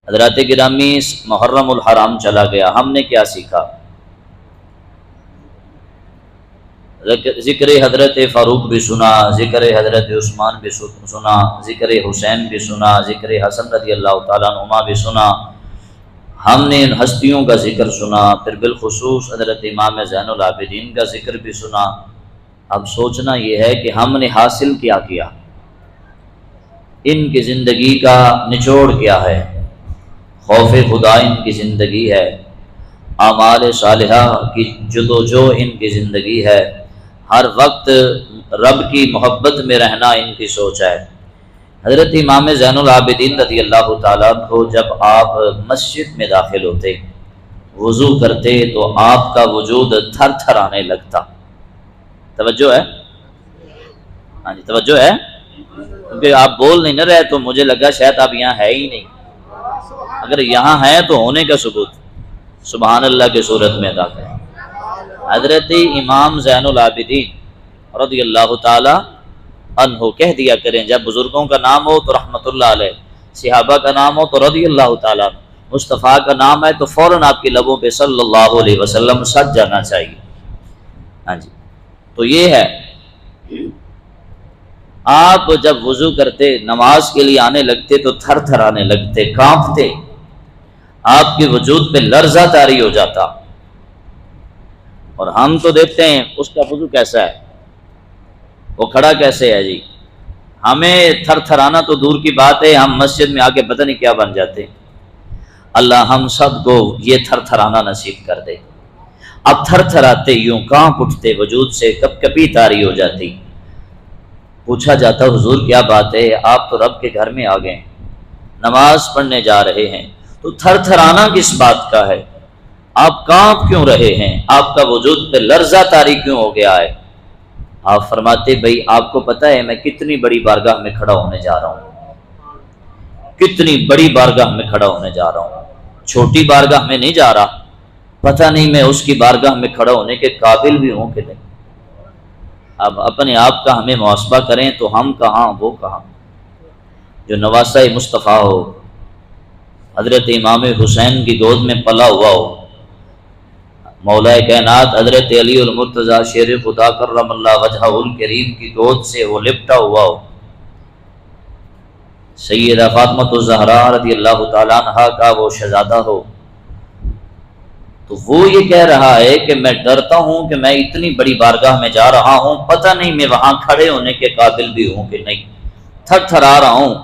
حضرات گرامی، محرم الحرام چلا گیا، ہم نے کیا سیکھا؟ ذکر حضرت فاروق بھی سنا، ذکر حضرت عثمان بھی سنا، ذکر حسین بھی سنا، ذکر حسن رضی اللہ تعالیٰ عنہما بھی سنا۔ ہم نے ان ہستیوں کا ذکر سنا، پھر بالخصوص حضرت امام زین العابدین کا ذکر بھی سنا۔ اب سوچنا یہ ہے کہ ہم نے حاصل کیا کیا، ان کی زندگی کا نچوڑ کیا ہے؟ خوف خدا ان کی زندگی ہے، اعمال صالحہ کی جدوجہد ان کی زندگی ہے، ہر وقت رب کی محبت میں رہنا ان کی سوچ ہے۔ حضرت امام زین العابدین رضی اللہ تعالیٰ کو جب آپ مسجد میں داخل ہوتے، وضو کرتے تو آپ کا وجود تھر تھر آنے لگتا۔ توجہ ہے؟ ہاں جی توجہ ہے، کیونکہ آپ بول نہیں نہ رہے تو مجھے لگا شاید آپ یہاں ہے ہی نہیں۔ اگر یہاں ہے تو ہونے کا ثبوت سبحان اللہ کی صورت میں ادا کریں۔ حضرت امام زین العابدین رضی اللہ تعالی عنہ کہہ دیا کریں، جب بزرگوں کا نام ہو تو رحمت اللہ علیہ، صحابہ کا نام ہو تو رضی اللہ تعالیٰ عنہ، مصطفیٰ کا نام ہے تو فوراً آپ کی لبوں پہ صلی اللہ علیہ وسلم سج جانا چاہیے۔ ہاں جی، تو یہ ہے، آپ جب وضو کرتے، نماز کے لیے آنے لگتے تو تھر تھر آنے لگتے، کانپتے، آپ کے وجود پہ لرزہ طاری ہو جاتا۔ اور ہم تو دیکھتے ہیں اس کا وضو کیسا ہے، وہ کھڑا کیسے ہے جی۔ ہمیں تھر تھرانا تو دور کی بات ہے، ہم مسجد میں آ کے پتہ نہیں کیا بن جاتے۔ اللہ ہم سب کو یہ تھر تھرانا نصیب کر دے۔ اب تھر تھراتے، یوں کانپ اٹھتے، وجود سے کپ کپی طاری ہو جاتی۔ پوچھا جاتا حضور کیا بات ہے، آپ تو رب کے گھر میں آ گئے، نماز پڑھنے جا رہے ہیں، تو تھر تھرانا کس بات کا ہے؟ آپ کانپ کیوں رہے ہیں؟ آپ کا وجود پہ لرزہ طاری کیوں ہو گیا ہے؟ آپ فرماتے بھئی آپ کو پتہ ہے میں کتنی بڑی بارگاہ میں کھڑا ہونے جا رہا ہوں، کتنی بڑی بارگاہ میں کھڑا ہونے جا رہا ہوں، چھوٹی بارگاہ میں نہیں جا رہا، پتہ نہیں میں اس کی بارگاہ میں کھڑا ہونے کے قابل بھی ہوں کہ نہیں۔ اب اپنے آپ کا ہمیں محاسبہ کریں تو ہم کہاں وہ کہاں۔ جو نواسہ مصطفیٰ ہو، حضرت امام حسین کی گود میں پلا ہوا ہو، مولا کائنات حضرت علی المرتضیٰ شیر خدا کرم اللہ وجہہ الکریم کی گود سے وہ لپٹا ہوا ہو، سیدہ فاطمہ الزہراء رضی اللہ تعالیٰ عنہا کا وہ شہزادہ ہو، تو وہ یہ کہہ رہا ہے کہ میں ڈرتا ہوں کہ میں اتنی بڑی بارگاہ میں جا رہا ہوں، پتہ نہیں میں وہاں کھڑے ہونے کے قابل بھی ہوں کہ نہیں، تھر تھر آ رہا ہوں،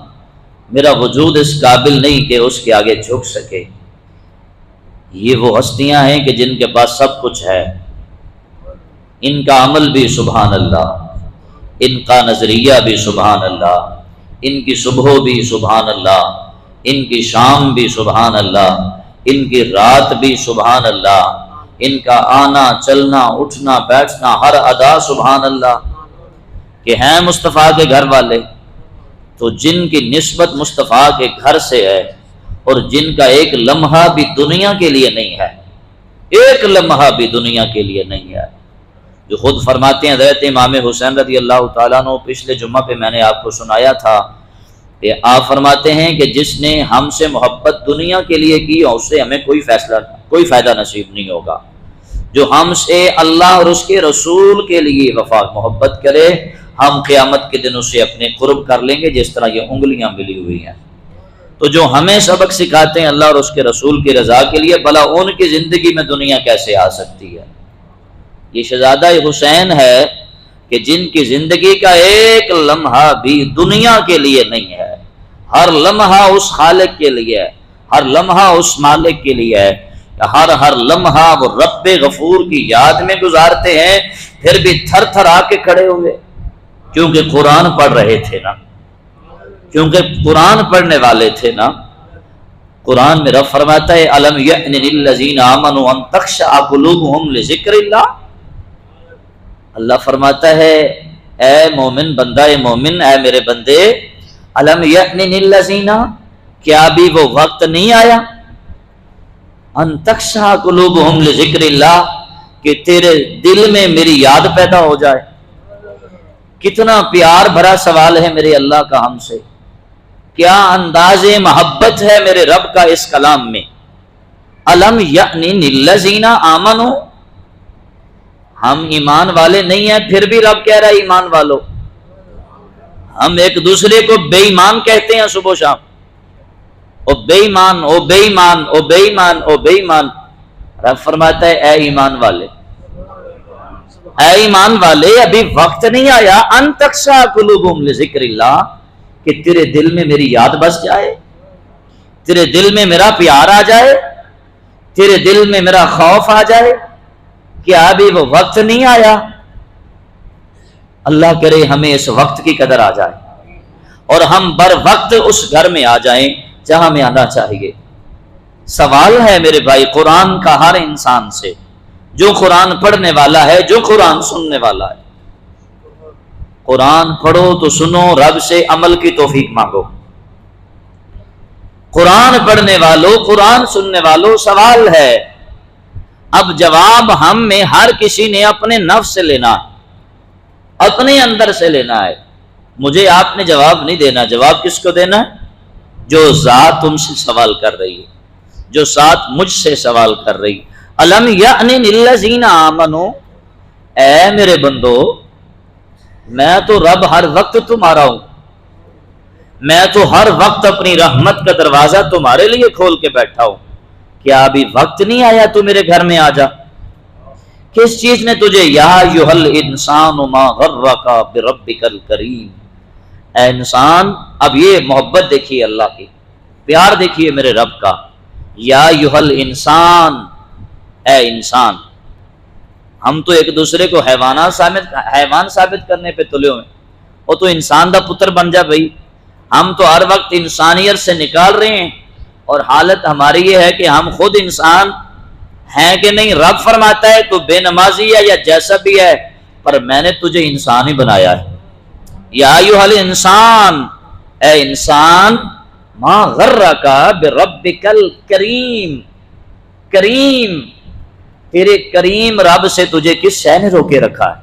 میرا وجود اس قابل نہیں کہ اس کے آگے جھک سکے۔ یہ وہ ہستیاں ہیں کہ جن کے پاس سب کچھ ہے، ان کا عمل بھی سبحان اللہ، ان کا نظریہ بھی سبحان اللہ، ان کی صبح بھی سبحان اللہ، ان کی شام بھی سبحان اللہ، ان کی رات بھی سبحان اللہ، ان کا آنا چلنا اٹھنا بیٹھنا ہر ادا سبحان اللہ، کہ ہیں مصطفیٰ کے گھر والے، تو جن کی نسبت مصطفیٰ کے گھر سے ہے اور جن کا ایک لمحہ بھی دنیا کے لیے نہیں ہے، ایک لمحہ بھی دنیا کے لیے نہیں ہے، جو خود فرماتے ہیں حضرت امام حسین رضی اللہ تعالیٰ عنہ، پچھلے جمعہ پہ میں نے آپ کو سنایا تھا کہ آپ فرماتے ہیں کہ جس نے ہم سے محبت دنیا کے لیے کی اس سے ہمیں کوئی فائدہ نصیب نہیں ہوگا، جو ہم سے اللہ اور اس کے رسول کے لیے وفا محبت کرے، ہم قیامت کے دن اسے اپنے قرب کر لیں گے جس طرح یہ انگلیاں ملی ہوئی ہیں۔ تو جو ہمیں سبق سکھاتے ہیں اللہ اور اس کے رسول کی رضا کے لیے، بھلا ان کی زندگی میں دنیا کیسے آ سکتی ہے؟ یہ شہزادہ حسین ہے کہ جن کی زندگی کا ایک لمحہ بھی دنیا کے لیے نہیں ہے، ہر لمحہ اس خالق کے لیے ہے، ہر لمحہ اس مالک کے لیے ہے، ہر لمحہ وہ رب غفور کی یاد میں گزارتے ہیں، پھر بھی تھر تھر آ کے کھڑے ہوئے، کیونکہ قرآن پڑھ رہے تھے نا، کیونکہ قرآن پڑھنے والے تھے نا۔ قرآن میں رب فرماتا ہے الم یأن للذین آمنوا ان تخشع قلوبہم لذکر اللہ، اللہ فرماتا ہے اے مومن، بندہ مومن، اے میرے بندے، الم یأن للذین، کیا بھی وہ وقت نہیں آیا، ان تخشع قلوبہم لذکر اللہ، کہ تیرے دل میں میری یاد پیدا ہو جائے۔ کتنا پیار بھرا سوال ہے میرے اللہ کا ہم سے، کیا انداز محبت ہے میرے رب کا اس کلام میں. الم یعنی للذین آمنوا، ہم ایمان والے نہیں ہیں پھر بھی رب کہہ رہا ہے ایمان والو. ہم ایک دوسرے کو بے ایمان کہتے ہیں صبح و شام، او بے ایمان، او بے ایمان، او بے ایمان، او بے ایمان. رب فرماتا ہے اے ایمان والے، اے ایمان والے، ابھی وقت نہیں آیا ان تخشع قلوبہم لذکر اللہ، کہ تیرے دل میں میری یاد بس جائے، تیرے دل میں میرا پیار آ جائے، تیرے دل میں میرا خوف آ جائے. کیا ابھی وہ وقت نہیں آیا؟ اللہ کرے ہمیں اس وقت کی قدر آ جائے اور ہم بر وقت اس گھر میں آ جائیں جہاں ہمیں آنا چاہیے. سوال ہے میرے بھائی قرآن کا ہر انسان سے، جو قرآن پڑھنے والا ہے، جو قرآن سننے والا ہے. قرآن پڑھو تو سنو، رب سے عمل کی توفیق مانگو. قرآن پڑھنے والوں، قرآن سننے والوں، سوال ہے. اب جواب ہم میں ہر کسی نے اپنے نفس سے لینا ہے، اپنے اندر سے لینا ہے. مجھے آپ نے جواب نہیں دینا. جواب کس کو دینا ہے؟ جو ذات تم سے سوال کر رہی ہے، جو ذات مجھ سے سوال کر رہی. الم یعنی للذین آمنوا، اے میرے بندو، میں تو رب ہر وقت تمہارا ہوں، میں تو ہر وقت اپنی رحمت کا دروازہ تمہارے لیے کھول کے بیٹھا ہوں. کیا ابھی وقت نہیں آیا تو میرے گھر میں آ جا؟ کس چیز نے تجھے یا ایھا الانسان ما غرک بربک الکریم، اے انسان. اب یہ محبت دیکھیے اللہ کی، پیار دیکھیے میرے رب کا. یا ایھا الانسان، اے انسان. ہم تو ایک دوسرے کو حیوان ثابت کرنے پہ تلے ہوئے. وہ تو انسان دا پتر بن جا بھائی. ہم تو ہر وقت انسانیت سے نکال رہے ہیں اور حالت ہماری یہ ہے کہ ہم خود انسان ہیں کہ نہیں. رب فرماتا ہے تو بے نمازی ہے یا جیسا بھی ہے، پر میں نے تجھے انسان ہی بنایا ہے. یا ایھا الانسان، اے انسان، ما غرک بربک الکریم، کریم، تیرے کریم رب سے تجھے کس شے نے روکے رکھا ہے؟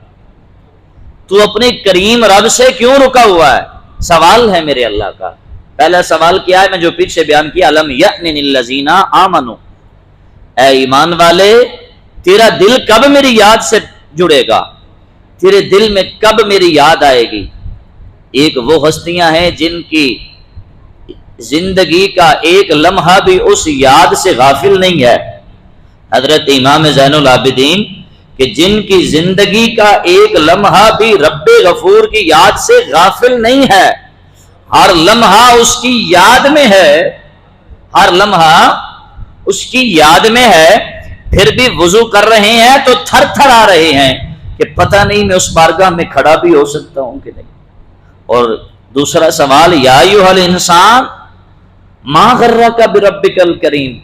تو اپنے کریم رب سے کیوں رکا ہوا ہے؟ سوال ہے میرے اللہ کا. پہلا سوال کیا ہے میں جو پیچھے بیان کیا، الم یأن للذین آمنوا، اے ایمان والے، تیرا دل کب میری یاد سے جڑے گا؟ تیرے دل میں کب میری یاد آئے گی؟ ایک وہ ہستیاں ہیں جن کی زندگی کا ایک لمحہ بھی اس یاد سے غافل نہیں ہے. حضرت امام زین العابدین کہ جن کی زندگی کا ایک لمحہ بھی رب غفور کی یاد سے غافل نہیں ہے، ہر لمحہ اس کی یاد میں ہے، ہر لمحہ اس کی یاد میں ہے. پھر بھی وضو کر رہے ہیں تو تھر تھر آ رہے ہیں کہ پتہ نہیں میں اس بارگاہ میں کھڑا بھی ہو سکتا ہوں کہ نہیں. اور دوسرا سوال، یا ایھا الانسان ما غرک بربک الکریم،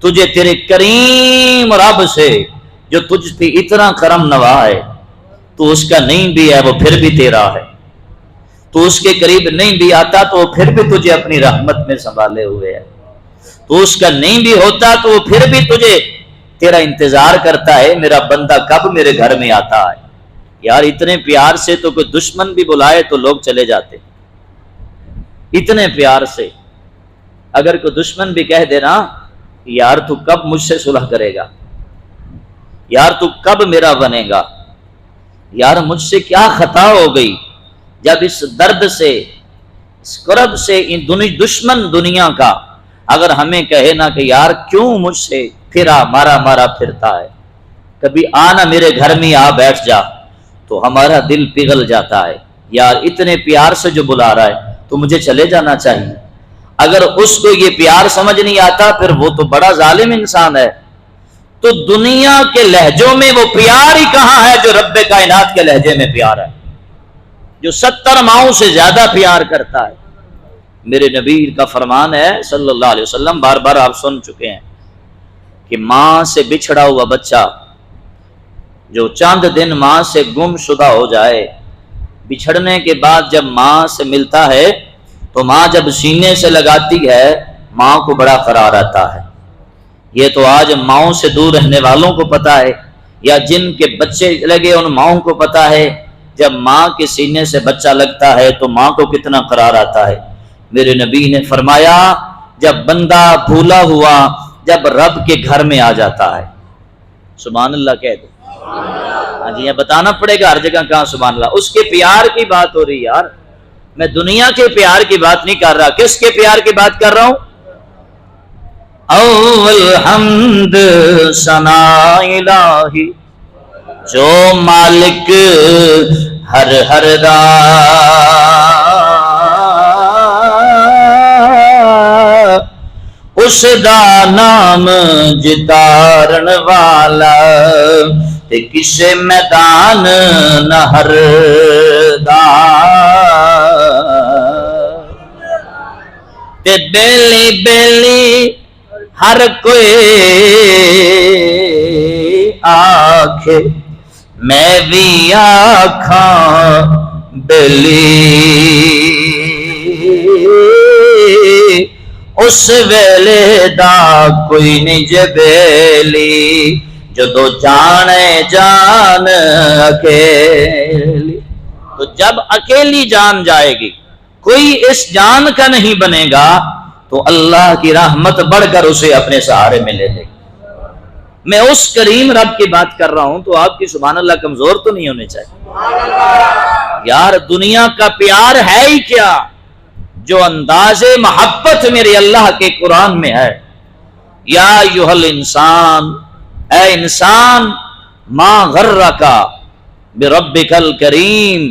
تجھے تیرے کریم رب سے جو تجھ پہ اتنا کرم نوا ہے، تو اس کا نہیں بھی ہے وہ پھر بھی تیرا ہے. تو اس کے قریب نہیں بھی آتا تو وہ پھر بھی تجھے اپنی رحمت میں سنبھالے ہوئے ہے. تو اس کا نہیں بھی ہوتا تو وہ پھر بھی تجھے تیرا انتظار کرتا ہے، میرا بندہ کب میرے گھر میں آتا ہے. یار اتنے پیار سے تو کوئی دشمن بھی بلائے تو لوگ چلے جاتے. اتنے پیار سے اگر کوئی دشمن بھی کہہ دے نا یار تو کب مجھ سے صلح کرے گا، یار تو کب میرا بنے گا، یار مجھ سے کیا خطا ہو گئی، جب اس درد سے، اس کرب سے دشمن دنیا کا اگر ہمیں کہے نا کہ یار کیوں مجھ سے پھرا مارا پھرتا ہے، کبھی آنا میرے گھر میں آ بیٹھ جا، تو ہمارا دل پگھل جاتا ہے. یار اتنے پیار سے جو بلا رہا ہے تو مجھے چلے جانا چاہیے. اگر اس کو یہ پیار سمجھ نہیں آتا پھر وہ تو بڑا ظالم انسان ہے. تو دنیا کے لہجوں میں وہ پیار ہی کہاں ہے جو رب کائنات کے لہجے میں پیار ہے، جو 70 ماؤں سے زیادہ پیار کرتا ہے. میرے نبی کا فرمان ہے صلی اللہ علیہ وسلم، بار بار آپ سن چکے ہیں، کہ ماں سے بچھڑا ہوا بچہ جو چند دن ماں سے گم شدہ ہو جائے، بچھڑنے کے بعد جب ماں سے ملتا ہے تو ماں جب سینے سے لگاتی ہے ماں کو بڑا قرار آتا ہے. یہ تو آج ماؤں سے دور رہنے والوں کو پتا ہے، یا جن کے بچے لگے ان ماؤں کو پتا ہے، جب ماں کے سینے سے بچہ لگتا ہے تو ماں کو کتنا قرار آتا ہے. میرے نبی نے فرمایا جب بندہ بھولا ہوا جب رب کے گھر میں آ جاتا ہے، سبحان اللہ کہہ دو، ہاں جی، یہ بتانا پڑے گا ہر جگہ کہاں سبحان اللہ، اس کے پیار کی بات ہو رہی ہے یار، میں دنیا کے پیار کی بات نہیں کر رہا، کس کے پیار کی بات کر رہا ہوں؟ اول حمد ثنا الہی جو مالک ہر ہر دا، اس دا نام جتارن والا تے کسے میدان نہ ہر دا، تے بیلی بیلی ہر کوئی آکھے میں بھی آکھاں بیلی، اس ویلے دا کوئی نہیں جبیلی جدو جانے جان اکیلی، تو جب اکیلی جان جائے گی کوئی اس جان کا نہیں بنے گا تو اللہ کی رحمت بڑھ کر اسے اپنے سہارے میں لے لے گی۔ میں اس کریم رب کی بات کر رہا ہوں تو آپ کی سبحان اللہ کمزور تو نہیں ہونے چاہیے یار، دنیا کا پیار ہے ہی کیا جو انداز محبت میرے اللہ کے قرآن میں ہے۔ یا ایھا الانسان، اے انسان، ما غرک بربک الکریم،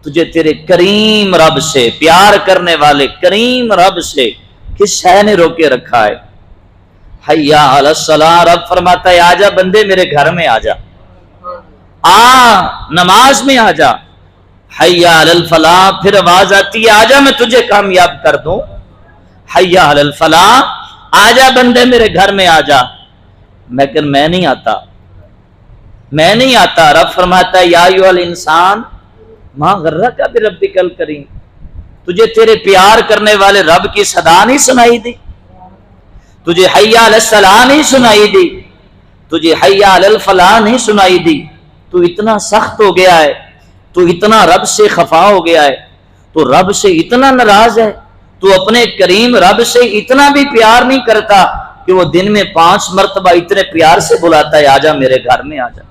تجھے تیرے کریم رب سے، پیار کرنے والے کریم رب سے کس شے نے روکے رکھا ہے؟ حیا علی الصلاۃ، رب فرماتا ہے آجا بندے میرے گھر میں آجا، نماز میں آجا۔ حیا علی الفلاح، پھر آواز آتی ہے آجا میں تجھے کامیاب کر دوں۔ حیا علی الفلاح، آجا بندے میرے گھر میں آجا، لیکن میں نہیں آتا، میں نہیں آتا۔ رب فرماتا ہے یا ایھا الانسان ما غرک بربک الکریم، تجھے تیرے پیار کرنے والے رب کی صدا نہیں سنائی دی؟ تجھے حیا علی الصلاح نہیں سنائی دی؟ تجھے حیا علی الفلاح نہیں سنائی دی؟ تو اتنا سخت ہو گیا ہے، تو اتنا رب سے خفا ہو گیا ہے، تو رب سے اتنا ناراض ہے، تو اپنے کریم رب سے اتنا بھی پیار نہیں کرتا کہ وہ دن میں 5 مرتبہ اتنے پیار سے بلاتا ہے آجا میرے گھر میں آجا،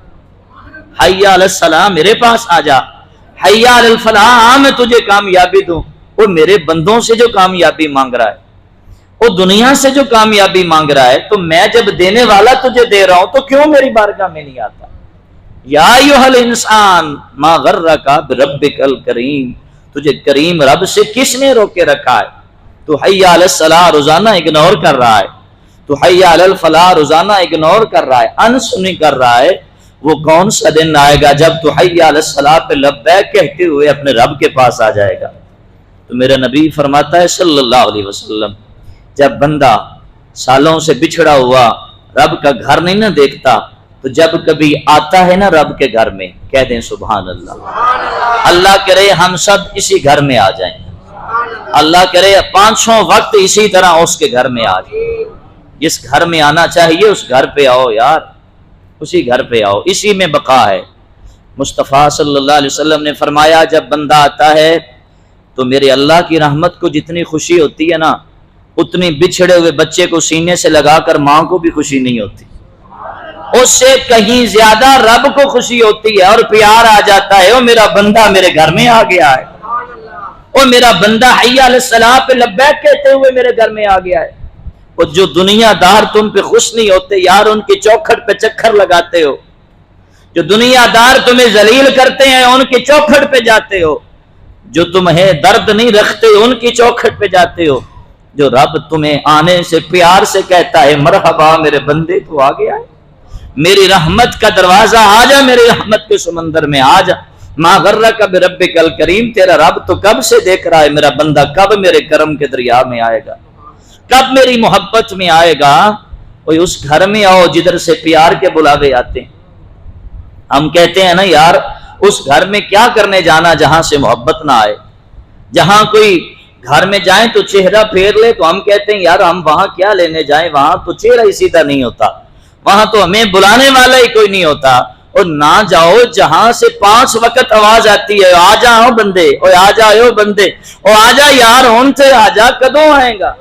حیا علی الصلاح میرے پاس آجا، حیا علی الفلاح میں تجھے کامیابی دوں۔ وہ میرے بندوں سے جو کامیابی مانگ رہا ہے، وہ دنیا سے جو کامیابی مانگ رہا ہے، تو میں جب دینے والا تجھے دے رہا ہوں تو کیوں میری بارگاہ میں نہیں آتا؟ یا ایھا الانسان ما غرک بربک الکریم، تجھے کریم رب سے کس نے روکے رکھا ہے؟ تو حیا علی الصلاح روزانہ اگنور کر رہا ہے، تو حیا علی الفلاح روزانہ اگنور کر رہا ہے، انسنی کر رہا ہے۔ وہ کون سا دن آئے گا جب تو حیا علی الصلاح پہ لبیک کہتے ہوئے اپنے رب کے پاس آ جائے گا؟ تو میرا نبی فرماتا ہے صلی اللہ علیہ وسلم، جب بندہ سالوں سے بچھڑا ہوا رب کا گھر نہیں نہ دیکھتا، تو جب کبھی آتا ہے نا رب کے گھر میں، کہہ دیں سبحان اللہ۔ اللہ کرے ہم سب اسی گھر میں آ جائیں، اللہ کرے 5 وقت اسی طرح اس کے گھر میں آ جائیں۔ جس گھر میں آنا چاہیے اس گھر پہ آؤ یار، اسی گھر پہ آؤ، اسی میں بقا ہے۔ مصطفیٰ صلی اللہ علیہ وسلم نے فرمایا جب بندہ آتا ہے تو میرے اللہ کی رحمت کو جتنی خوشی ہوتی ہے نا، اتنی بچھڑے ہوئے بچے کو سینے سے لگا کر ماں کو بھی خوشی نہیں ہوتی، اس سے کہیں زیادہ رب کو خوشی ہوتی ہے، اور پیار آ جاتا ہے، او میرا بندہ میرے گھر میں آ گیا ہے، او میرا بندہ حیا علی الصلاح پہ لبیک کہتے ہوئے میرے گھر میں آ گیا ہے۔ اور جو دنیا دار تم پہ خوش نہیں ہوتے یار، ان کی چوکھٹ پہ چکر لگاتے ہو، جو دنیا دار تمہیں ذلیل کرتے ہیں ان کی چوکھٹ پہ جاتے ہو، جو تمہیں درد نہیں رکھتے ان کی چوکھٹ پہ جاتے ہو، جو رب تمہیں آنے سے پیار سے کہتا ہے مرحبا میرے بندے تو آ گیا ہے، میری رحمت کا دروازہ آ جا، میری رحمت کے سمندر میں آ جا۔ ما غرک بربک الکریم، تیرا رب تو کب سے دیکھ رہا ہے میرا بندہ کب میرے کرم کے دریا میں آئے گا، کب میری محبت میں آئے گا۔ وہ اس گھر میں آؤ جدھر سے پیار کے بلاوے آتے ہیں۔ ہم کہتے ہیں نا یار اس گھر میں کیا کرنے جانا جہاں سے محبت نہ آئے، جہاں کوئی گھر میں جائیں تو چہرہ پھیر لے تو ہم کہتے ہیں یار ہم وہاں کیا لینے جائیں، وہاں تو چہرہ ہی سیدھا نہیں ہوتا، وہاں تو ہمیں بلانے والا ہی کوئی نہیں ہوتا، اور نہ جاؤ جہاں سے 5 وقت آواز آتی ہے آ جاؤ بندے، اور آ جاؤ بندے، اور آ جا یار ہون سے آ جا، کدوں آئے گا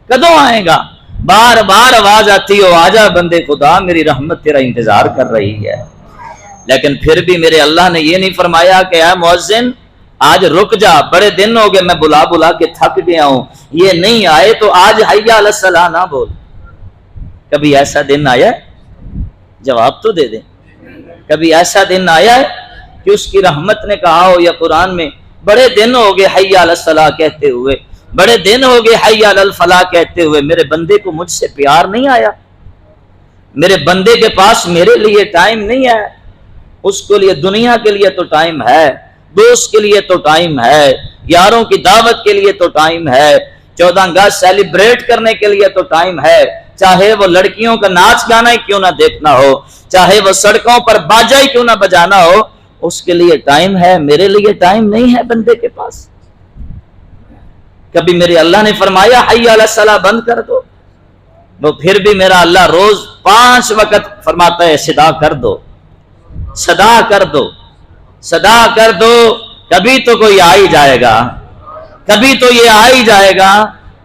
کدوں آئے گا؟ بار بار آواز آتی ہو آ جا بندے خدا، میری رحمت تیرا انتظار کر رہی ہے۔ لیکن پھر بھی میرے اللہ نے یہ نہیں فرمایا کہ اے مؤذن آج رک جا، بڑے دن ہو گئے میں بلا بلا کے تھک گیا ہوں، یہ نہیں آئے تو آج حی علی الصلاۃ نہ بول۔ کبھی ایسا دن آیا ہے؟ جواب تو دے دیں۔ کبھی ایسا دن آیا ہے کہ اس کی رحمت نے کہا ہو یا قرآن میں بڑے دن ہو گئے حی علی الصلاۃ کہتے ہوئے، بڑے دن ہو گئے حی علی الفلاح کہتے ہوئے، میرے بندے کو مجھ سے پیار نہیں آیا، میرے بندے کے پاس میرے لیے ٹائم نہیں ہے؟ اس کے لیے دنیا کے لیے تو ٹائم ہے، دوست کے لیے تو ٹائم ہے، یاروں کی دعوت کے لیے تو ٹائم ہے، 14 اگست سیلیبریٹ کرنے کے لیے تو ٹائم ہے، چاہے وہ لڑکیوں کا ناچ گانا ہی کیوں نہ دیکھنا ہو، چاہے وہ سڑکوں پر باجا ہی کیوں نہ بجانا ہو، اس کے لیے ٹائم ہے، میرے لیے ٹائم نہیں ہے بندے کے پاس۔ کبھی میرے اللہ نے فرمایا حی علی الصلاۃ بند کر دو؟ وہ پھر بھی میرا اللہ روز 5 وقت فرماتا ہے صدا کر دو، صدا کر دو، صدا کر دو، کبھی تو کوئی آ ہی جائے گا، کبھی تو یہ آ ہی جائے گا،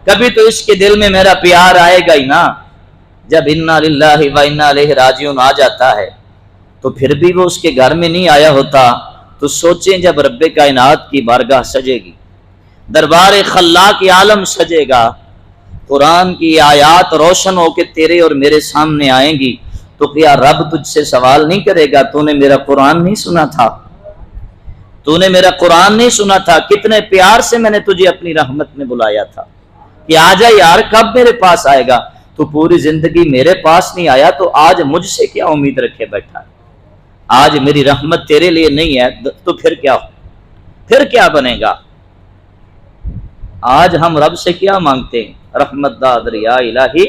کبھی تو اس کے دل میں میرا پیار آئے گا ہی نا۔ جب انا للہ و انا الیہ راجعون آ جاتا ہے تو پھر بھی وہ اس کے گھر میں نہیں آیا ہوتا، تو سوچیں جب رب کائنات کی بارگاہ سجے گی، دربار خلاق عالم سجے گا، قرآن کی آیات روشن ہو کے تیرے اور میرے سامنے آئیں گی، تو کیا رب تجھ سے سوال نہیں کرے گا تو نے میرا قرآن نہیں سنا تھا؟ تو نے میرا قرآن نہیں سنا تھا؟ کتنے پیار سے میں نے تجھے اپنی رحمت میں بلایا تھا کہ آ جا یار، کب میرے پاس آئے گا؟ تو پوری زندگی میرے پاس نہیں آیا، تو آج مجھ سے کیا امید رکھے بیٹھا ہے؟ آج میری رحمت تیرے لیے نہیں ہے تو پھر کیا بنے گا؟ آج ہم رب سے کیا مانگتے ہیں؟ رحمت دا دریا الہی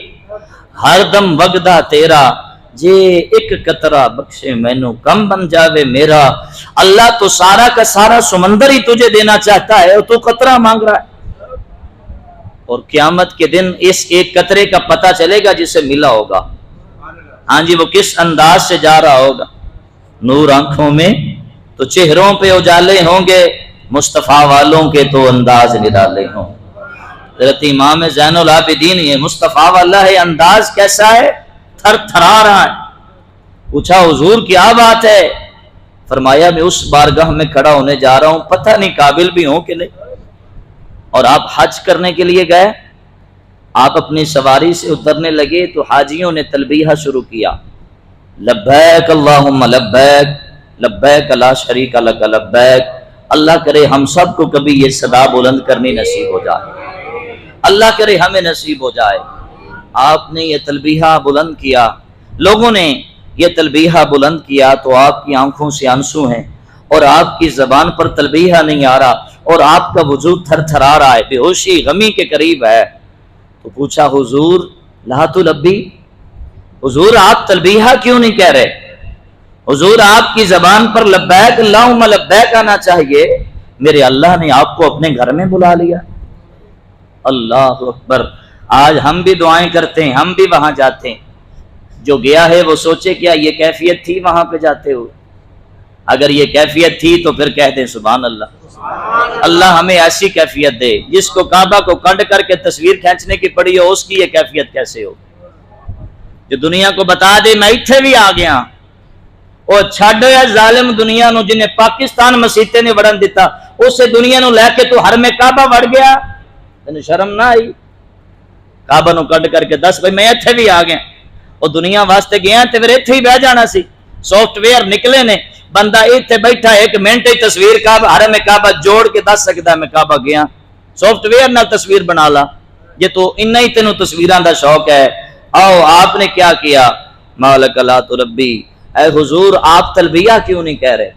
ہر دم وگدا تیرا، جے ایک قطرہ بخشے مینوں کم بن جاوے میرا۔ اللہ تو سارا کا سارا سمندر ہی تجھے دینا چاہتا ہے اور تو قطرہ مانگ رہا ہے، اور قیامت کے دن اس ایک قطرے کا پتہ چلے گا جسے ملا ہوگا، ہاں جی، وہ کس انداز سے جا رہا ہوگا۔ نور آنکھوں میں تو چہروں پہ اجالے ہوں گے، مصطفیٰ والوں کے تو انداز نرالے ہوں۔ حضرت امام زین العابدین یہ مصطفیٰ والا ہے، انداز کیسا ہے؟ تھر تھرا رہا ہے۔ پوچھا حضور کیا بات ہے؟ فرمایا میں اس بارگاہ میں کھڑا ہونے جا رہا ہوں، پتہ نہیں قابل بھی ہوں کہ نہیں۔ اور آپ حج کرنے کے لیے گئے، آپ اپنی سواری سے اترنے لگے تو حاجیوں نے تلبیہ شروع کیا، لبیک اللہم لبیک لبیک لا شریک لک لبیک۔ اللہ کرے ہم سب کو کبھی یہ صدا بلند کرنی نصیب ہو جائے، اللہ کرے ہمیں نصیب ہو جائے۔ آپ نے یہ تلبیہ بلند کیا، لوگوں نے یہ تلبیہ بلند کیا تو آپ کی آنکھوں سے آنسو ہیں اور آپ کی زبان پر تلبیہ نہیں آ رہا اور آپ کا وجود تھر تھرا رہا ہے، بے ہوشی غمی کے قریب ہے۔ تو پوچھا حضور لا تلبی، حضور آپ تلبیہ کیوں نہیں کہہ رہے؟ حضور آپ کی زبان پر لبیک اللہم لبیک آنا چاہیے، میرے اللہ نے آپ کو اپنے گھر میں بلا لیا۔ اللہ اکبر۔ آج ہم بھی دعائیں کرتے ہیں، ہم بھی وہاں جاتے ہیں، جو گیا ہے وہ سوچے کیا یہ کیفیت تھی وہاں پہ جاتے ہوئے؟ اگر یہ کیفیت تھی تو پھر کہہ دیں سبحان اللہ۔ اللہ ہمیں ایسی کیفیت دے، جس کو کعبہ کو کنڈ کر کے تصویر کھینچنے کی پڑی ہو، اس کی یہ کیفیت کیسے ہو؟ جو دنیا کو بتا دے میں اتھے بھی آ گیا، اور چھڈ ہے ظالم دنیا نو جنہیں پاکستان مسیتے نے وڑن دیتا، اسے دنیا نو لے کے تو حرم کعبہ وڑ گیا، تینوں شرم نہ آئی؟ کعبہ نو کنڈ کر کے دس بھائی میں اتھے بھی آ گیا، اور دنیا واسطے گیا تے پھر اتھے ہی بہ جانا سی۔ سافٹ ویئر نکلے نے، بندہ اتھے بیٹھا ایک منٹ ہی تصویر کعبہ حرم کعبہ جوڑ کے دس سکتا ہے میں کعبہ گیا، سافٹ ویئر نال تصویر بنا لا، یہ تو انہی ہی تینوں تصویراں دا شوق ہے۔ آؤ آپ نے کیا کیا؟ مالک لا تربی، اے حضور آپ تلبیہ کیوں نہیں کہہ رہے؟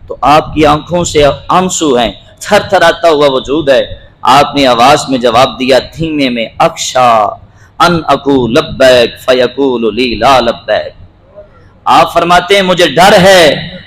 تو آپ کی آنکھوں سے آنسو ہیں، تھر تھراتا ہوا وجود ہے۔ آپ نے آواز میں جواب دیا دھیمے میں، اخشا ان اقول لبیک فیقول لی لا لبیک۔ آپ فرماتے ہیں مجھے ڈر ہے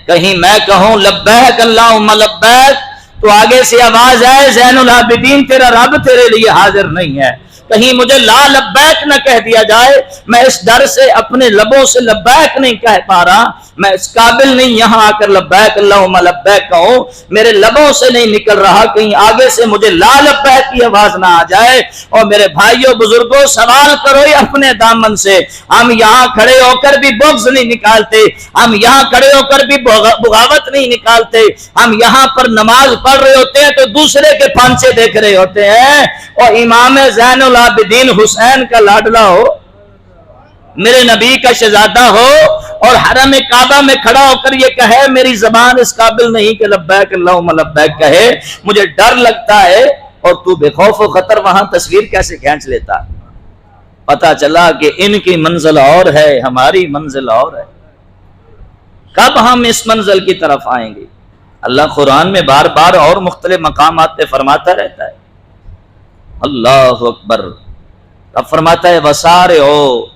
کہیں میں کہوں لبیک اللہم لبیک تو آگے سے آواز ہے زین العابدین تیرا رب تیرے لیے حاضر نہیں ہے، کہیں مجھے لا لبیک نہ کہہ دیا جائے، میں اس ڈر سے اپنے لبوں سے لبیک نہیں کہہ پا رہا، میں اس قابل نہیں یہاں آ کر لبیک اللہم لبیک کہوں، میرے لبوں سے نہیں نکل رہا، کہیں آگے سے مجھے لا لبیک کی آواز نہ آ جائے۔ اور میرے بھائیوں بزرگوں سوال کرو یہ اپنے دامن سے، ہم یہاں کھڑے ہو کر بھی بغض نہیں نکالتے، ہم یہاں کھڑے ہو کر بھی بغاوت نہیں نکالتے، ہم یہاں پر نماز پڑھ رہے ہوتے ہیں تو دوسرے کے پانچے دیکھ رہے ہوتے ہیں، اور امام زین العابدین حسین کا لاڈلا ہو، میرے نبی کا شہزادہ ہو، اور حرم کعبہ میں کھڑا ہو کر یہ کہے میری زبان اس قابل نہیں کہ لبیک اللہم لبیک کہے، مجھے ڈر لگتا ہے، اور تو بے خوف و خطر وہاں تصویر کیسے کھینچ لیتا؟ پتا چلا کہ ان کی منزل اور ہے، ہماری منزل اور ہے۔ کب ہم اس منزل کی طرف آئیں گے؟ اللہ قرآن میں بار بار اور مختلف مقامات پہ فرماتا رہتا ہے، اللہ اکبر، اب فرماتا ہے وَسَارِعُوا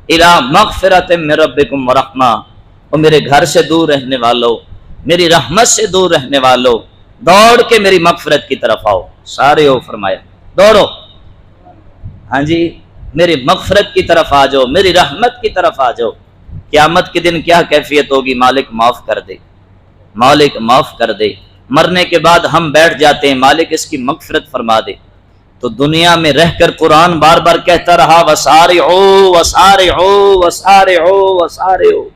إِلَىٰ مَغْفِرَةٍ مِّن رَبِّكُمْ وَرَحْمَةٍ، اور میرے گھر سے دور رہنے والوں، میری رحمت سے دور رہنے والوں، دوڑ کے میری مغفرت کی طرف آؤ۔ سارے ہو فرمایا دوڑو، ہاں جی میری مغفرت کی طرف آ جاؤ، میری رحمت کی طرف آ جاؤ۔ قیامت کے دن کیا کیفیت ہوگی؟ مالک معاف کر دے، مالک معاف کر دے۔ مرنے کے بعد ہم بیٹھ جاتے ہیں مالک اس کی مغفرت فرما دے، تو دنیا میں رہ کر قرآن بار بار کہتا رہا وَسَارِعُوا وَسَارِعُوا وَسَارِعُوا وَسَارِعُوا۔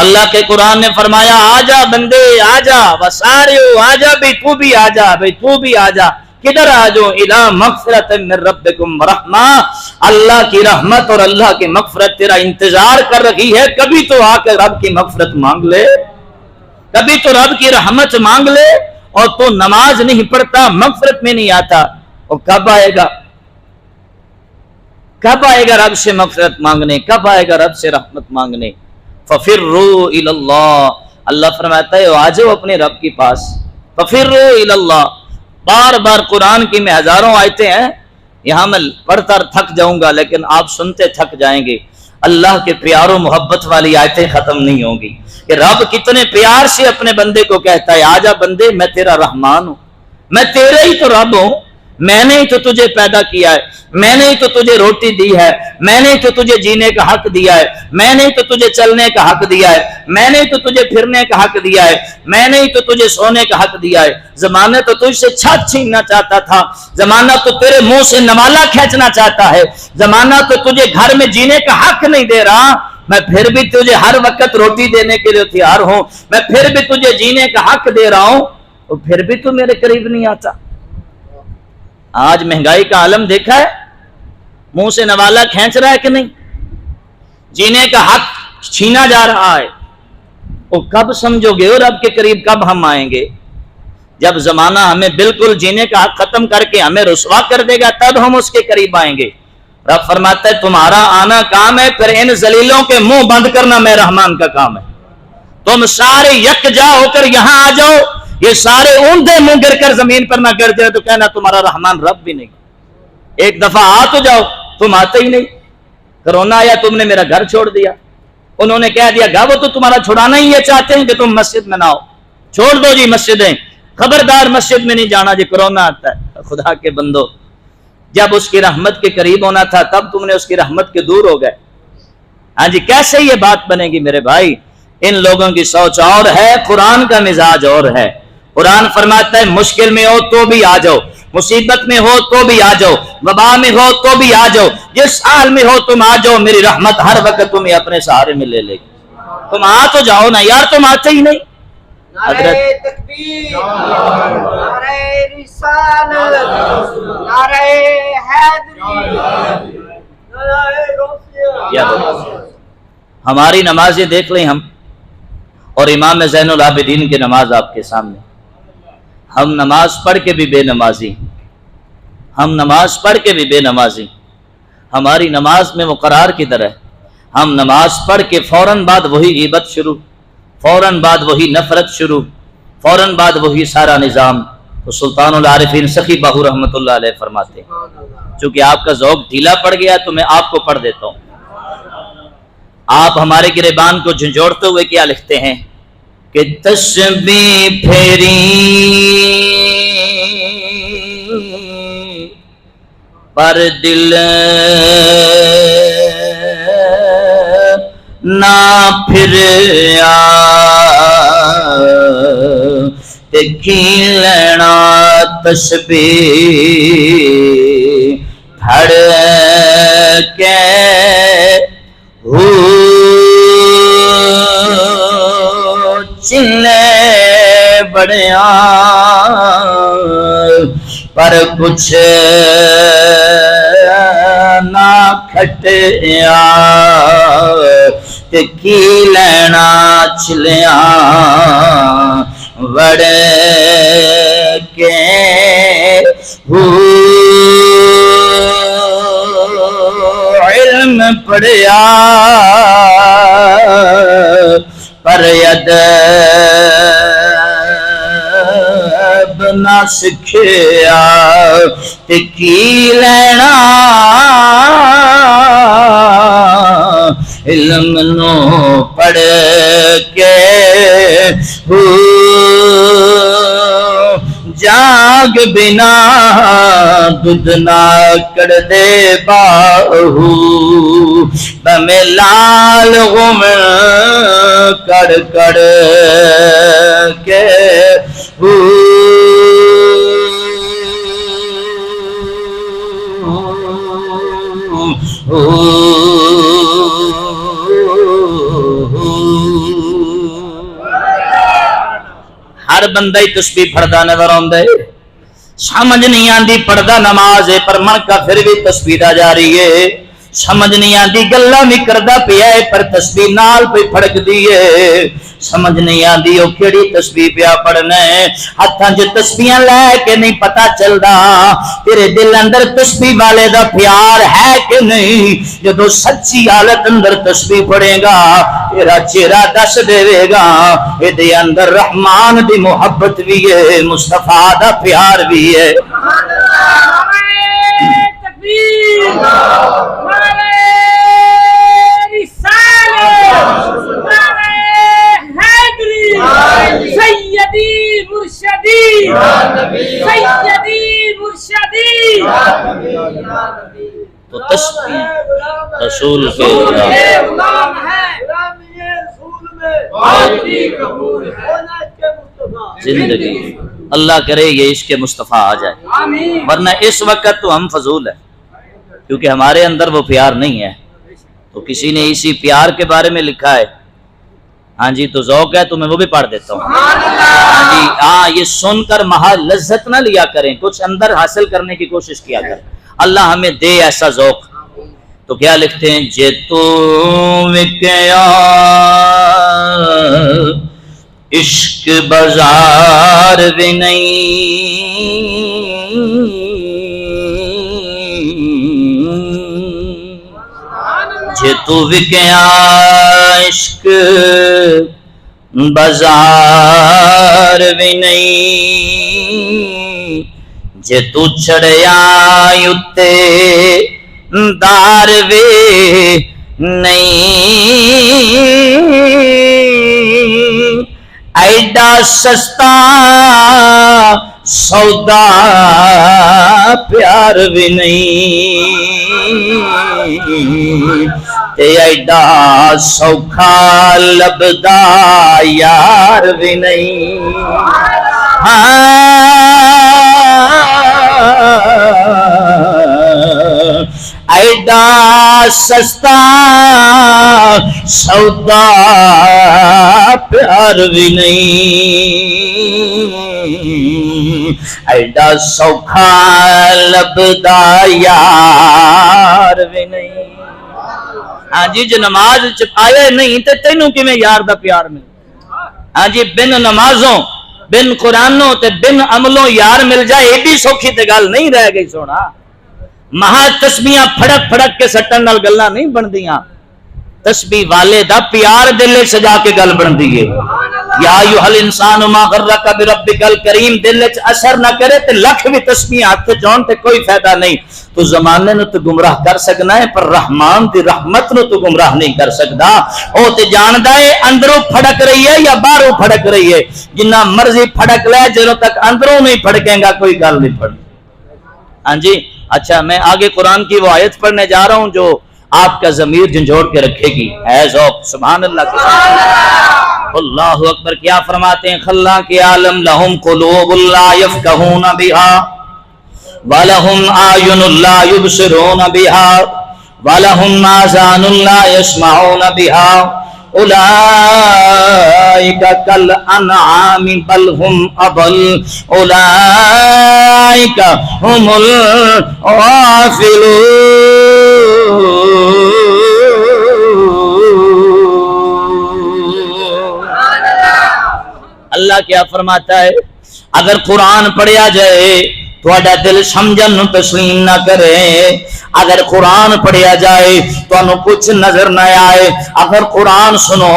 اللہ کے قرآن نے فرمایا آجا بندے آجا، وَسَارِعُوا آجا بھی، تو بھی آجا بھائی، تو بھی آجا۔ کدھر آجو؟ اِلَىٰ مَغْفِرَةٍ مِّن رَبِّكُمْ وَرَحْمَةٍ، اللہ کی رحمت اور اللہ کی مغفرت تیرا انتظار کر رہی ہے، کبھی تو آ کے رب کی مغفرت مانگ لے، کبھی تو رب کی رحمت مانگ لے۔ اور تو نماز نہیں پڑھتا، مغفرت میں نہیں آتا، اور کب آئے گا؟ کب آئے گا رب سے مغفرت مانگنے؟ کب آئے گا رب سے رحمت مانگنے؟ فَفِرُّوا إِلَى اللَّهِ، اللہ فرماتا ہے آ جاؤ اپنے رب کے پاس، فَفِرُّوا إِلَى اللَّهِ۔ بار بار قرآن کی میں ہزاروں آیتیں ہیں، یہاں میں پڑھتا تھک جاؤں گا، لیکن آپ سنتے تھک جائیں گے۔ اللہ کے پیار و محبت والی آیتیں ختم نہیں ہوں گی کہ رب کتنے پیار سے اپنے بندے کو کہتا ہے آجا بندے میں تیرا رحمان ہوں، میں تیرے ہی تو رب ہوں، میں نے ہی تو تجھے پیدا کیا ہے، میں نے ہی تو تجھے روٹی دی ہے، میں نے ہی تو تجھے جینے کا حق دیا ہے، میں نے ہی تو تجھے چلنے کا حق دیا ہے، میں نے ہی تو تجھے پھرنے کا حق دیا ہے، میں نے ہی تو تجھے سونے کا حق دیا ہے۔ زمانہ تو تجھ سے چھت چھیننا چاہتا تھا، زمانہ تو تیرے منہ سے نوالا کھینچنا چاہتا ہے، زمانہ تو تجھے گھر میں جینے کا حق نہیں دے رہا، میں پھر بھی تجھے ہر وقت روٹی دینے کے لیے تیار ہوں، میں پھر بھی تجھے جینے کا حق دے رہا ہوں، اور پھر بھی تو میرے قریب نہیں آتا۔ آج مہنگائی کا عالم دیکھا ہے، منہ سے نوالا کھینچ رہا ہے کہ نہیں؟ جینے کا حق چھینا جا رہا ہے۔ وہ کب سمجھو گے اور رب کے قریب کب ہم آئیں گے؟ جب زمانہ ہمیں بالکل جینے کا حق ختم کر کے ہمیں رسوا کر دے گا، تب ہم اس کے قریب آئیں گے۔ رب فرماتا ہے تمہارا آنا کام ہے، پھر ان ذلیلوں کے منہ بند کرنا میں رحمان کا کام ہے۔ تم سارے یکجا ہو کر یہاں آ جاؤ، یہ سارے اوندے منہ گر کر زمین پر نہ گر جائے تو کہنا تمہارا رحمان رب بھی نہیں۔ ایک دفعہ آ تو جاؤ، تم آتے ہی نہیں۔ کرونا آیا، تم نے میرا گھر چھوڑ دیا، انہوں نے کہہ دیا گا وہ تو تمہارا چھڑانا ہی یہ چاہتے ہیں کہ تم مسجد میں نہ آؤ، چھوڑ دو جی مسجدیں، خبردار مسجد میں نہیں جانا جی کرونا آتا ہے۔ خدا کے بندو، جب اس کی رحمت کے قریب ہونا تھا تب تم نے اس کی رحمت کے دور ہو گئے۔ ہاں جی کیسے یہ بات بنے گی میرے بھائی؟ ان لوگوں کی سوچ اور ہے، قرآن کا مزاج اور ہے۔ قرآن فرماتا ہے مشکل میں ہو تو بھی آ جاؤ، مصیبت میں ہو تو بھی آ جاؤ، وبا میں ہو تو بھی آ جاؤ، جس حال میں ہو تم آ جاؤ، میری رحمت ہر وقت تمہیں اپنے سہارے میں لے لے گی۔ تم آ تو جاؤ نا یار، تم آتے ہی نہیں۔ نعرہ تکبیر، نعرہ رسالت، نعرہ حیدری، نعرہ غوثیہ۔ ہماری نمازیں دیکھ لیں ہم، اور امام زین العابدین کی نماز آپ کے سامنے، ہم نماز پڑھ کے بھی بے نمازی، ہم نماز پڑھ کے بھی بے نمازی۔ ہماری نماز میں وہ قرار کدھر ہے؟ ہم نماز پڑھ کے فوراً بعد وہی غیبت شروع، فوراً بعد وہی نفرت شروع، فوراً بعد وہی سارا نظام۔ تو سلطان العارفین سخی باہو رحمۃ اللہ علیہ فرماتے ہیں چونکہ آپ کا ذوق ڈھیلا پڑ گیا تو میں آپ کو پڑھ دیتا ہوں۔ آپ ہمارے گریبان کو جھنجھوڑتے ہوئے کیا لکھتے ہیں کہ تسبیح پھیری پر دل نہ پھریا تے کی لینا تسبیح پھڑ کے چلے بڑیاں پر کچھ نہ کھٹیا تے کی لینا چلیاں وڑ کے علم پڑھیا پر ادب نہ سکھیا تے کی لینا علم نو پڑھ کے جاگ بنا دودھ نہ کر دے باہو بمیں لال غم کر کر کے ہر بندہ ہی تسبیح پڑھدا نظر آندا ہے سمجھ نہیں آندی پڑھدا نماز ہے پر من کا پھر بھی تسبیح دا جاری ہے سمجھ نہیں آندی گلاں بھی کردا پیا ہے پر تسبیح نال پہ پھڑک دی ہے سمجھ نہیں آندی او کیڑی تسبیح پیا پڑھنا ہے ہتھاں وچ تسبیحاں لے کے نہیں پتہ چلدا تیرے دل اندر تسبیح والے دا پیار ہے کہ نہیں جدوں سچی حالت اندر تسبیح پڑھے گا تیرا چہرہ دس دے گا اے دے اندر رحمان دی محبت بھی ہے مصطفیٰ دا پیار بھی ہے تکبیر سیدی مرشدی سیدی مرشدی تو تسبیح رسول کے غلام ہے زندگی اللہ کرے یہ عشق مصطفیٰ آ جائے ورنہ اس وقت تو ہم فضول ہیں کیونکہ ہمارے اندر وہ پیار نہیں ہے تو کسی نے اسی پیار کے بارے میں لکھا ہے ہاں جی تو ذوق ہے تو میں وہ بھی پڑھ دیتا ہوں ہاں جی ہاں یہ سن کر محض لذت نہ لیا کریں کچھ اندر حاصل کرنے کی کوشش کیا کریں اللہ ہمیں دے ایسا ذوق تو کیا لکھتے ہیں جے تو وکیا عشق بازار بھی نہیں جے تو وکیا عشق بازار بھی نہیں جے تو چڑھیا اتے دار بھی نہیں ایڈا سستا سودا پیار بھی نہیں تے ایڈا سوکھا لبدا یار بھی نہیں ایڈا سستا سودا پیار بھی نہیں ایڈا سوکھا لبدا یار بھی نہیں ہاں جی جو نماز آیا نہیں تے تینوں کی میں یار دا پیار مل ہاں جی بن نمازوں بن قرآنوں تے بن عملوں یار مل جائے یہ بھی سوکھی تے گل نہیں رہ گئی سونا مہا تسبیحاں پھڑک پھڑک کے سٹن نال گلاں نہیں بندیاں تسبیح والے دا پیار دل سجا کے گل بندی ہے یا ایھا الانسان ما غرک بربک الکریم دل وچ اثر نہ کرے تے لکھ بھی تسبیح ہاتھ جون تے کوئی فائدہ نہیں تو زمانے نو تو گمراہ کر سکنا ہے پر رحمان دی رحمت نو تو گمراہ نہیں کر سکدا او تے جاندا ہے اندروں پھڑک رہی ہے یا باہروں پھڑک رہی ہے جنہ مرضی پھڑک لے جدوں تک اندروں نہیں پھڑکے گا کوئی گل نہیں پھڑ ہاں جی اچھا میں آگے قرآن کی وہ آیت پڑھنے جا رہا ہوں جو آپ کا ضمیر جھنجھوڑ کے رکھے گی. ہے ذوق سبحان اللہ کے ساتھ. اللہ اکبر. کیا فرماتے ہیں خلا کے عالم لہم قلوب لا یفقہون بہا ولہم اعین لا یبصرون بہا ولہم آذان لا یسمعون بہا اولئک کالانعام بل ہم اضل اولئک ہم الغافلون. اللہ کیا فرماتا ہے اگر قرآن پڑھیا جائے تھوڑا دل سمجھن نو تسلیم نہ کرے. اگر قرآن پڑھیا جائے تو انو کچھ نظر نہ آئے. اگر قرآن سنو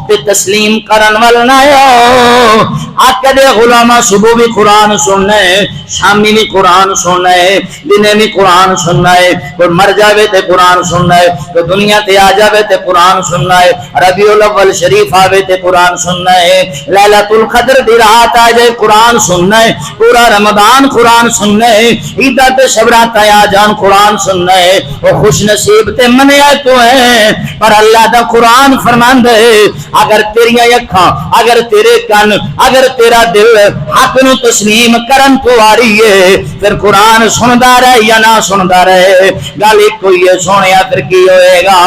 تو تسلیم کرن وال نہ آؤ. آکدے غلامہ صبح بھی قرآن سننا ہے شامی بھی قرآن سننا ہے دنے بھی قرآن سننا ہے. کوئی مر جاوے تے قرآن سننا ہے تو دنیا تے آ جاوے تے قرآن سننا ہے. ربیع الاول شریف آوے تے قرآن سننا ہے. لیلۃ القدر دی رات آ جائے قرآن سننا ہے. پورا رمضان قرآن سننا ہے. عیدہ تے شبرات آ جان قرآن سننا ہے. وہ خوش نصیب تے منیا تو ہے پر اللہ دا قرآن فرماندا ہے اگر تیری اکھاں اگر تیرے کان اگر تیرا دل حق نو تسلیم کرن تو آ رہی ہے پھر قرآن سندا رہے یا نہ سندا رہے گل ایک ہوئی ہے سونیا پھر کی ہوئے گا.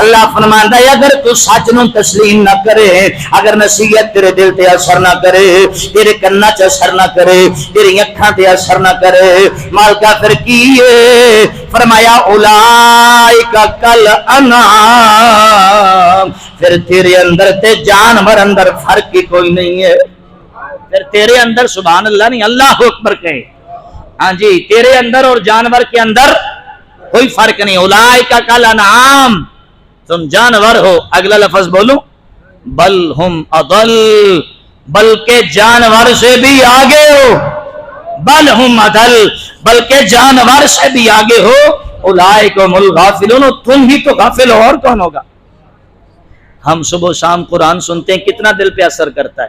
اللہ فرماندا ہے اگر تو سچ نو تسلیم نہ کرے اگر نصیحت تیرے دل تے اثر نہ کرے تیرے کنا چ اثر نہ کرے تیری اکھاں تے اثر نہ کرے مالکا پھر کی ہے فرمایا اولائک کالانعام. پھر تیرے اندر تے جانور اندر فرق ہی کوئی نہیں ہے. پھر تیرے اندر سبحان اللہ نہیں اللہ اکبر کہے ہاں جی تیرے اندر اور جانور کے اندر کوئی فرق نہیں. اولائک کالانعام تم جانور ہو. اگلا لفظ بولو بل ہم اضل بلکہ جانور سے بھی آگے ہو. بل ہم اضل بلکہ جانور سے بھی آگے ہو. اولئک هم الغافلون تم ہی تو غافل ہو اور کون ہوگا. ہم صبح شام قرآن سنتے ہیں کتنا دل پہ اثر کرتا ہے.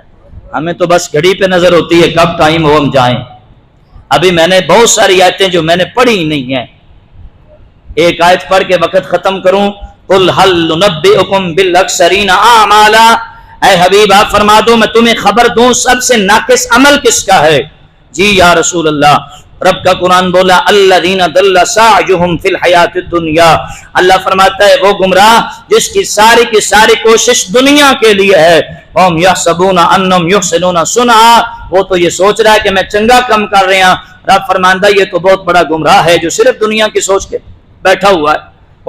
ہمیں تو بس گھڑی پہ نظر ہوتی ہے کب ٹائم ہو ہم جائیں. ابھی میں نے بہت ساری آیتیں جو میں نے پڑھی ہی نہیں ہیں ایک آیت پڑھ کے وقت ختم کروں. قل هل ننبئکم بالاخسرین اعمالا اے حبیب آپ فرما دو میں تمہیں خبر دوں سب سے ناقص عمل کس کا ہے. جی یا رسول اللہ. رب کا قرآن بولا الذین ضل سعیہم فی الحیات الدنیا. اللہ فرماتا ہے وہ گمراہ جس کی ساری کوشش دنیا کے لیے ہے. ہم یحسبون انہم یحسنون صنعا وہ تو یہ سوچ رہا ہے کہ میں چنگا کم کر رہے ہیں. رب فرماندا یہ تو بہت بڑا گمراہ ہے جو صرف دنیا کی سوچ کے بیٹھا ہوا ہے.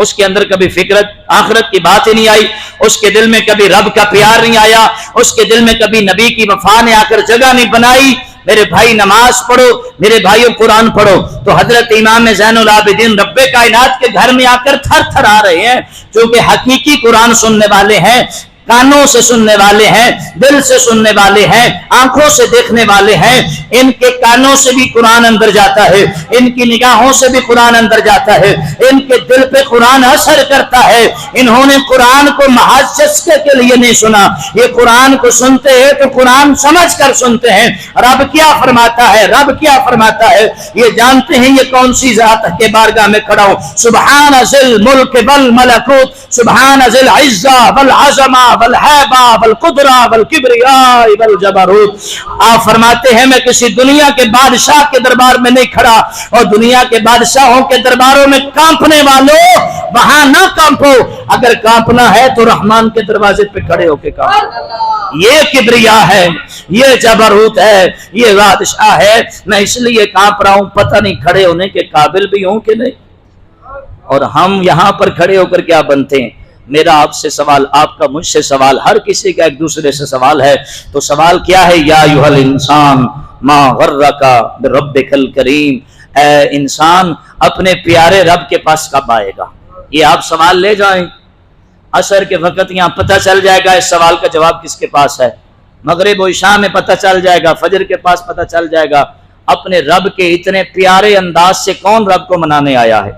اس کے اندر کبھی فکرت آخرت کی بات ہی نہیں آئی. اس کے دل میں کبھی رب کا پیار نہیں آیا. اس کے دل میں کبھی نبی کی وفا نے آ کر جگہ نہیں بنائی. میرے بھائی نماز پڑھو میرے بھائیوں قرآن پڑھو تو حضرت امام زین العابدین رب کائنات کے گھر میں آ کر تھر تھر آ رہے ہیں کیونکہ حقیقی قرآن سننے والے ہیں کانوں سے سننے والے ہیں دل سے سننے والے ہیں آنکھوں سے دیکھنے والے ہیں. ان کے کانوں سے بھی قرآن اندر جاتا ہے ان کی نگاہوں سے بھی قرآن اندر جاتا ہے ان کے دل پہ قرآن اثر کرتا ہے. انہوں نے قرآن کو محض چسکے کے لیے نہیں سنا. یہ قرآن کو سنتے ہیں تو قرآن سمجھ کر سنتے ہیں. رب کیا فرماتا ہے رب کیا فرماتا ہے یہ جانتے ہیں. یہ کون سی ذات کے بارگاہ میں کھڑا ہوں. سبحان ذی الملک والملکوت سبحان ذی العزہ والعظمہ والحیبہ والقدرہ والکبریاء والجبروت. آپ فرماتے ہیں میں کسی دنیا کے بادشاہ کے دربار میں نہیں کھڑا اور دنیا کے بادشاہوں کے درباروں میں کانپنے والوں وہاں نہ کانپو. اگر کانپنا ہے تو رحمان کے دروازے پہ کھڑے ہو کے کانپو. یہ کبریاء ہے یہ جبروت ہے یہ بادشاہ ہے. میں اس لیے کانپ رہا ہوں پتہ نہیں کھڑے ہونے کے قابل بھی ہوں کہ نہیں. اور ہم یہاں پر کھڑے ہو کر کیا بنتے ہیں. میرا آپ سے سوال آپ کا مجھ سے سوال ہر کسی کا ایک دوسرے سے سوال ہے. تو سوال کیا ہے یا ایھا الانسان ما غرک بربک الکریم. اے انسان اپنے پیارے رب کے پاس کب آئے گا. یہ آپ سوال لے جائیں عصر کے وقت یہاں پتہ چل جائے گا اس سوال کا جواب کس کے پاس ہے. مغرب و عشاء میں پتہ چل جائے گا فجر کے پاس پتہ چل جائے گا. اپنے رب کے اتنے پیارے انداز سے کون رب کو منانے آیا ہے.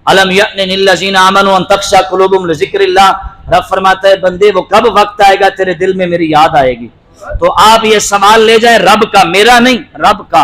الم یأن للذین آمنوا ان تخشع قلوبهم لذکر اللہ. رب فرماتا ہے بندے وہ کب وقت آئے گا تیرے دل میں میری یاد آئے گی. تو آپ یہ سوال لے جائیں رب کا میرا نہیں رب کا